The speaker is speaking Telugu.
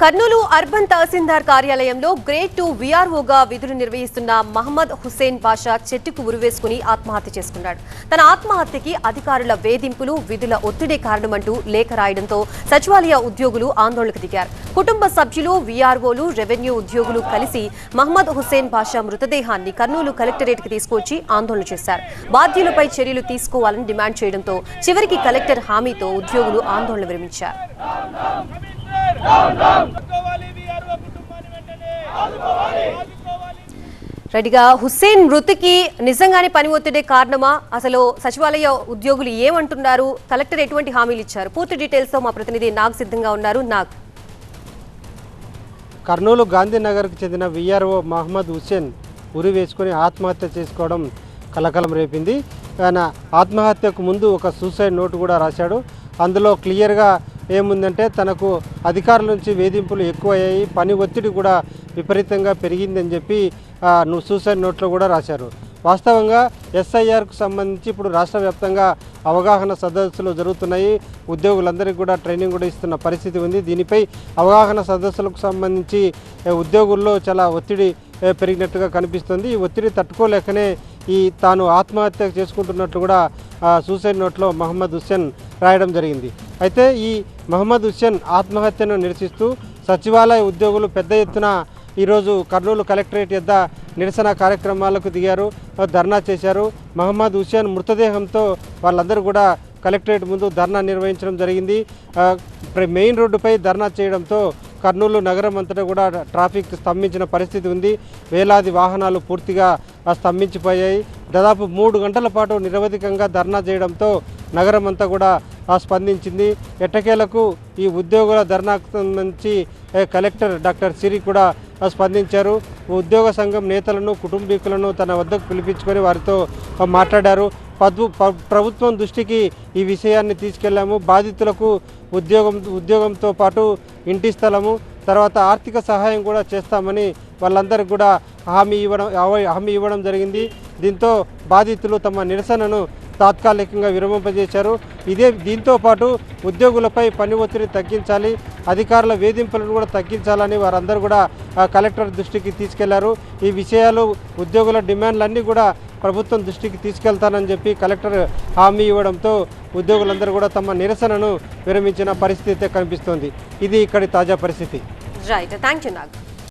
కర్నూలు అర్బన్ తహసీల్దార్ కార్యాలయంలో గ్రేడ్ 2 వీఆర్ఓగా విధులు నిర్వహిస్తున్న మహమ్మద్ హుస్సేన్ బాషా చెట్టుకు ఉరివేసుకుని ఆత్మహత్య చేసుకున్నాడు. తన ఆత్మహత్యకి అధికారుల వేధింపులు, విధుల ఒత్తిడి కారణమంటూ లేఖ రాయడంతో సచివాలయ ఉద్యోగులు ఆందోళనకు దిగారు. కుటుంబ సభ్యులు, వీఆర్ఓలు, రెవెన్యూ ఉద్యోగులు కలిసి మహమ్మద్ హుస్సేన్ బాషా మృతదేహాన్ని కర్నూలు కలెక్టరేట్కి తీసుకొచ్చి ఆందోళన చేశారు. బాధ్యులపై చర్యలు తీసుకోవాలని డిమాండ్ చేయడంతో చివరికి కలెక్టర్ హామీతో ఉద్యోగులు ఆందోళన విరమించారు. రెడ్డిగా హుస్సేన్ మృతికి నిజంగానే పని ఒత్తిడే కారణమా? అసలు సచివాలయ ఉద్యోగులు ఏమంటున్నారు? కలెక్టర్ ఎటువంటి హామీలు ఇచ్చారు? పూర్తి డీటెయిల్స్ తో మా ప్రతినిధి నాగ్ సిద్ధంగా ఉన్నారు. నాగ్, కర్నూలు గాంధీనగర్కు చెందిన వీఆర్ఓ మహమ్మద్ హుస్సేన్ ఉరి వేసుకుని ఆత్మహత్య చేసుకోవడం కలకలం రేపింది. ఆయన ఆత్మహత్యకు ముందు ఒక సూసైడ్ నోటు కూడా రాశాడు. అందులో క్లియర్గా ఏముందంటే తనకు అధికారుల నుంచి వేధింపులు ఎక్కువయ్యాయి, పని ఒత్తిడి కూడా విపరీతంగా పెరిగిందని చెప్పి సూసైడ్ నోట్లో కూడా రాశారు. వాస్తవంగా ఎస్ఐఆర్కు సంబంధించి ఇప్పుడు రాష్ట్ర వ్యాప్తంగా అవగాహన సదస్సులు జరుగుతున్నాయి. ఉద్యోగులందరికీ కూడా ట్రైనింగ్ కూడా ఇస్తున్న పరిస్థితి ఉంది. దీనిపై అవగాహన సదస్సులకు సంబంధించి ఉద్యోగుల్లో చాలా ఒత్తిడి పెరిగినట్టుగా కనిపిస్తుంది. ఈ ఒత్తిడి తట్టుకోలేకనే తాను ఆత్మహత్య చేసుకుంటున్నట్లు కూడా సూసైడ్ నోట్లో మహమ్మద్ హుస్సేన్ రాయడం జరిగింది. అయితే ఈ మహమ్మద్ హుస్సేన్ ఆత్మహత్యను నిరసిస్తూ సచివాలయ ఉద్యోగులు పెద్ద ఎత్తున ఈరోజు కర్నూలు కలెక్టరేట్ వద్ద నిరసన కార్యక్రమాలకు దిగారు, ధర్నా చేశారు. మహమ్మద్ హుస్సేన్ మృతదేహంతో వాళ్ళందరూ కూడా కలెక్టరేట్ ముందు ధర్నా నిర్వహించడం జరిగింది. మెయిన్ రోడ్డుపై ధర్నా చేయడంతో కర్నూలు నగరం అంతటా కూడా ట్రాఫిక్ స్తంభించిన పరిస్థితి ఉంది. వేలాది వాహనాలు పూర్తిగా స్తంభించిపోయాయి. దాదాపు 3 గంటల పాటు నిరవధికంగా ధర్నా చేయడంతో నగరం అంతా కూడా స్పందించింది. ఎట్టకేలకు ఈ ఉద్యోగుల ధర్నాకు సంబంధించి కలెక్టర్ డాక్టర్ సిరి కూడా స్పందించారు. ఉద్యోగ సంఘం నేతలను, కుటుంబీకులను తన వద్దకు పిలిపించుకొని వారితో మాట్లాడారు. ప్రభుత్వం దృష్టికి ఈ విషయాన్ని తీసుకెళ్లాము. బాధితులకు ఉద్యోగంతో పాటు ఇంటి స్థలము, తర్వాత ఆర్థిక సహాయం కూడా చేస్తామని వాళ్ళందరికీ కూడా హామీ ఇవ్వడం జరిగింది. దీంతో బాధితులు తమ నిరసనను తాత్కాలికంగా విరమింపజేశారు. దీంతో పాటు ఉద్యోగులపై పని ఒత్తిడి తగ్గించాలి, అధికారుల వేధింపులను కూడా తగ్గించాలని వారందరూ కూడా కలెక్టర్ దృష్టికి తీసుకెళ్లారు. ఈ విషయాలు, ఉద్యోగుల డిమాండ్లన్నీ కూడా ప్రభుత్వం దృష్టికి తీసుకెళ్తానని చెప్పి కలెక్టర్ హామీ ఇవ్వడంతో ఉద్యోగులందరూ కూడా తమ నిరసనను విరమించిన పరిస్థితి కనిపిస్తోంది. ఇది ఇక్కడి తాజా పరిస్థితి. Right, thank you Nag.